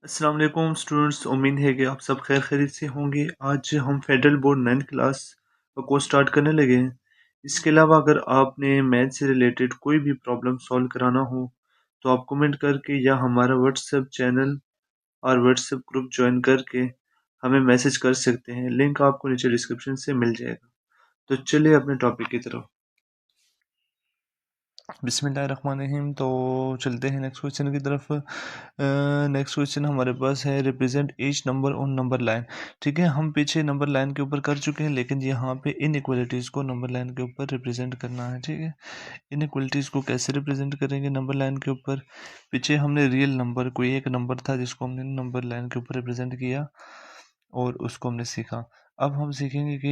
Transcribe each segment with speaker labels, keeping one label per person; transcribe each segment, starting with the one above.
Speaker 1: अस्सलाम वालेकुम स्टूडेंट्स, उम्मीद है कि आप सब खैर खैरियत से होंगे। आज हम फेडरल बोर्ड 9th क्लास का कोर्स स्टार्ट करने लगे हैं। इसके अलावा अगर आपने मैथ से रिलेटेड कोई भी प्रॉब्लम सॉल्व कराना हो तो आप कमेंट करके या हमारा व्हाट्सएप चैनल और व्हाट्सएप ग्रुप ज्वाइन करके हमें मैसेज कर सकते हैं। लिंक आपको नीचे डिस्क्रिप्शन से मिल जाएगा। तो चलिए अपने टॉपिक की तरफ। बिस्मिल्लाहिर्रहमानिर्रहीम। तो चलते हैं नेक्स्ट क्वेश्चन की तरफ। नेक्स्ट क्वेश्चन हमारे पास है represent each number on number line. ठीक है, हम पीछे नंबर लाइन के ऊपर कर चुके हैं, लेकिन यहाँ पे इनइक्वालिटीज़ को नंबर लाइन के ऊपर रिप्रेजेंट करना है। ठीक है, इनइक्वालिटीज़ को कैसे रिप्रेजेंट करेंगे नंबर लाइन के ऊपर? पीछे हमने रियल नंबर, कोई एक नंबर था जिसको हमने नंबर लाइन के ऊपर रिप्रेजेंट किया और उसको हमने सीखा। अब हम सीखेंगे कि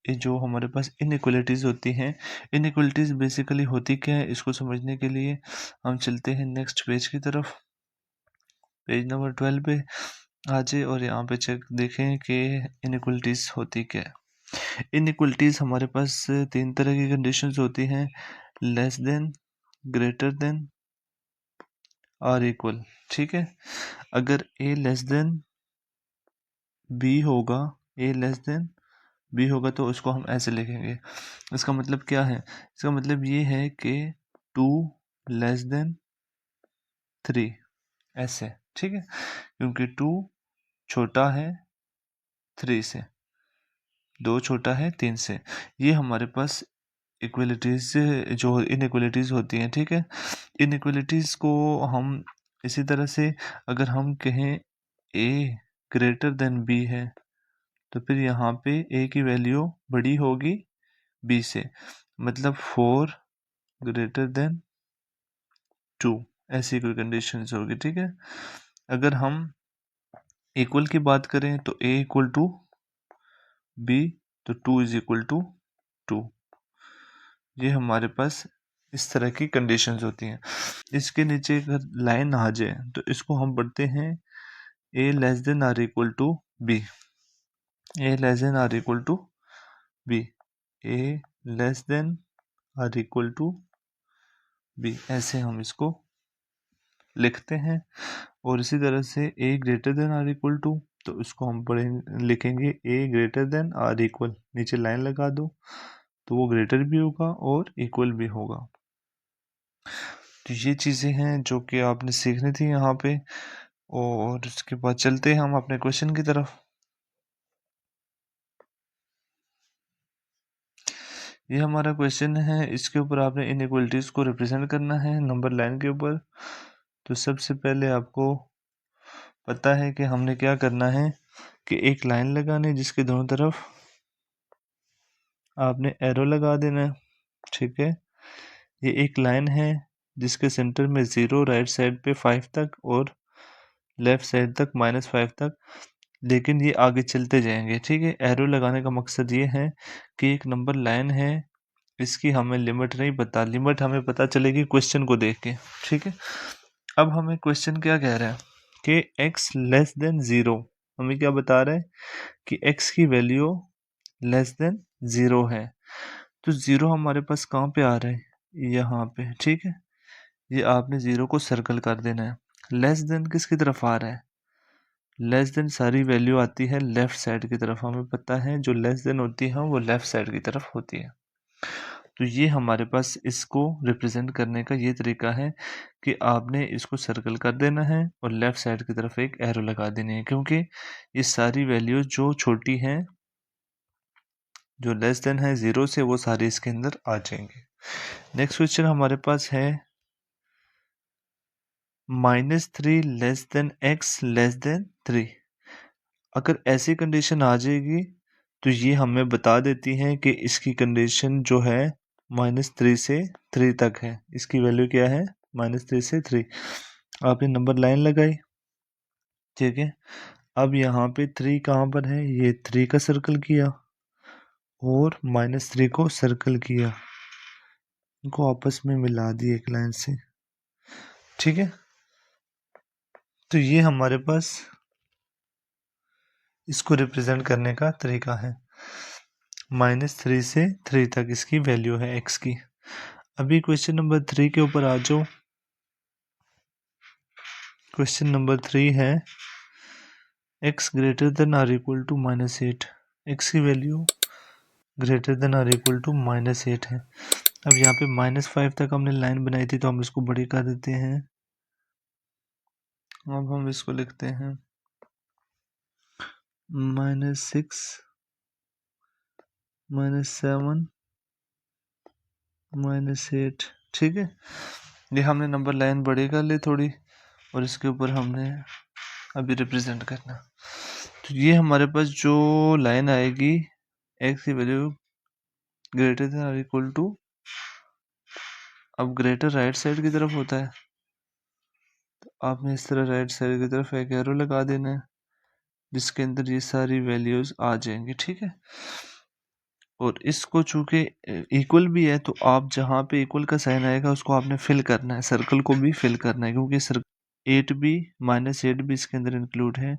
Speaker 1: ये जो हमारे पास इनइक्वालिटीज़ होती हैं, इनइक्वालिटीज़ बेसिकली होती क्या है, इसको समझने के लिए हम चलते हैं नेक्स्ट पेज की तरफ। पेज नंबर 12 पे आ जाए और यहाँ पे चेक देखें कि इनइक्वालिटीज़ होती क्या है। इनइक्वालिटीज़ हमारे पास तीन तरह की कंडीशंस होती हैं: लेस देन, ग्रेटर देन और इक्वल। ठीक है, अगर ए लेस देन बी होगा, ए लेस देन बी होगा तो उसको हम ऐसे लिखेंगे। इसका मतलब क्या है? इसका मतलब ये है कि 2 लेस देन 3, ऐसे। ठीक है, क्योंकि 2 छोटा है 3 से, 2 छोटा है 3 से। ये हमारे पास इक्वलिटीज, जो इनइक्वलिटीज होती हैं। ठीक है, इनइक्वलिटीज को हम इसी तरह से, अगर हम कहें ए ग्रेटर देन बी है तो फिर यहाँ पे ए की वैल्यू बड़ी होगी बी से, मतलब 4 ग्रेटर देन 2, ऐसी कोई कंडीशन होगी। ठीक है, अगर हम इक्वल की बात करें तो ए इक्वल टू बी, तो 2 इज इक्वल टू 2। ये हमारे पास इस तरह की कंडीशंस होती हैं। इसके नीचे अगर लाइन आ जाए तो इसको हम पढ़ते हैं a less than or equal to b, a less than or equal to b, a less than or equal to b, ऐसे हम इसको लिखते हैं। और इसी तरह से a greater than or equal to, तो इसको हम लिखेंगे a greater than or equal, नीचे लाइन लगा दो तो वो ग्रेटर भी होगा और इक्वल भी होगा। तो ये चीज़ें हैं जो कि आपने सीखनी थी यहाँ पे। और उसके बाद चलते हैं हम अपने क्वेश्चन की तरफ। ये हमारा क्वेश्चन है, इसके ऊपर आपने इनइक्वलिटीज़ को रिप्रेजेंट करना है नंबर लाइन के ऊपर। तो सबसे पहले आपको पता है कि हमने क्या करना है कि एक लाइन लगानी जिसके दोनों तरफ आपने एरो लगा देना है। ठीक है, ये एक लाइन है जिसके सेंटर में 0, राइट साइड पे 5 तक और लेफ्ट साइड तक -5 तक, लेकिन ये आगे चलते जाएंगे। ठीक है, एरो लगाने का मकसद ये है कि एक नंबर लाइन है, इसकी हमें लिमिट नहीं पता, लिमिट हमें पता चलेगी क्वेश्चन को देख के। ठीक है, अब हमें क्वेश्चन क्या कह रहा है कि x लेस देन 0, हमें क्या बता रहा है कि x की वैल्यू लेस देन 0 है। तो 0 हमारे पास कहाँ पे आ रहा है? यहाँ पे। ठीक है, ये आपने 0 को सर्कल कर देना है। लेस देन किसकी तरफ आ रहा है? लेस देन सारी वैल्यू आती है लेफ्ट साइड की तरफ, हमें पता है जो लेस देन होती है वो लेफ्ट साइड की तरफ होती है। तो ये हमारे पास इसको रिप्रेजेंट करने का ये तरीका है कि आपने इसको सर्कल कर देना है और लेफ्ट साइड की तरफ एक एरो लगा देनी है, क्योंकि ये सारी वैल्यू जो छोटी हैं, जो लेस देन है 0 से, वो सारी इसके अंदर आ जाएंगे। नेक्स्ट क्वेश्चन हमारे पास है -3 less than x less than 3। अगर ऐसी कंडीशन आ जाएगी तो ये हमें बता देती है कि इसकी कंडीशन जो है -3 से 3 तक है। इसकी वैल्यू क्या है? -3 से 3। आपने नंबर लाइन लगाई। ठीक है, अब यहाँ पे 3 कहाँ पर है? ये 3 का सर्कल किया और -3 को सर्कल किया, इनको आपस में मिला दिए एक लाइन से। ठीक है, तो ये हमारे पास इसको रिप्रेजेंट करने का तरीका है। -3 से 3 तक इसकी वैल्यू है x की। अभी क्वेश्चन नंबर 3 के ऊपर आ जाओ। क्वेश्चन नंबर 3 है x greater than or equal to -8। x की value greater than or equal to -8 है। अब यहाँ पे -5 तक हमने लाइन बनाई थी तो हम इसको बड़ी कर देते हैं। अब हम इसको लिखते हैं -6 -7 -8। ठीक है, ये हमने नंबर लाइन बड़ी कर ली थोड़ी और इसके ऊपर हमने अभी रिप्रेजेंट करना। तो ये हमारे पास जो लाइन आएगी x की वैल्यू ग्रेटर देन और इक्वल टू, अब ग्रेटर राइट साइड की तरफ होता है तो आपने इस तरह राइट साइड की तरफ एक एरो लगा देना है जिसके अंदर ये सारी वैल्यूज आ जाएंगी। ठीक है, और इसको चूंकि इक्वल भी है तो आप जहाँ पे इक्वल का साइन आएगा उसको आपने फिल करना है, सर्कल को भी फिल करना है क्योंकि 8 भी -8 भी इसके अंदर इंक्लूड है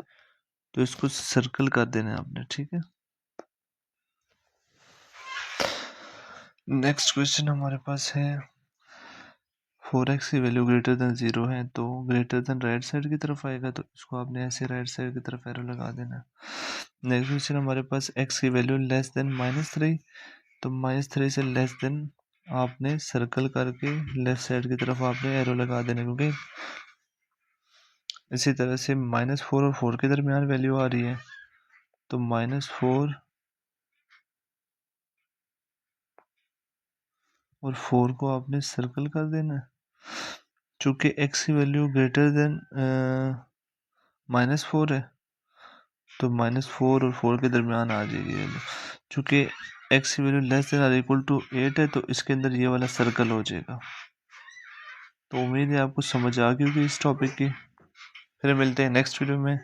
Speaker 1: तो इसको सर्कल कर देना है आपने। ठीक है, नेक्स्ट क्वेश्चन हमारे पास है 4x की वैल्यू ग्रेटर देन 0 है तो ग्रेटर देन राइट साइड की तरफ आएगा तो इसको आपने ऐसे राइट साइड की तरफ एरो लगा देना है। नेक्स्ट क्वेश्चन हमारे पास x की वैल्यू लेस देन -3 तो -3 से लेस देन आपने सर्कल करके लेफ्ट साइड की तरफ आपने एरो लगा देना क्योंकि इसी तरह से -4 और 4 के दरमियान वैल्यू आ रही है तो -4 और 4 को आपने सर्कल कर देना है। चूंकि x की वैल्यू ग्रेटर देन -4 है तो -4 और 4 के दरमियान आ जाएगी वैल्यू। चूंकि x की वैल्यू लेस देन और इक्वल टू 8 है तो इसके अंदर ये वाला सर्कल हो जाएगा। तो उम्मीद है आपको समझ आ गई होगी इस टॉपिक की। फिर मिलते हैं नेक्स्ट वीडियो में।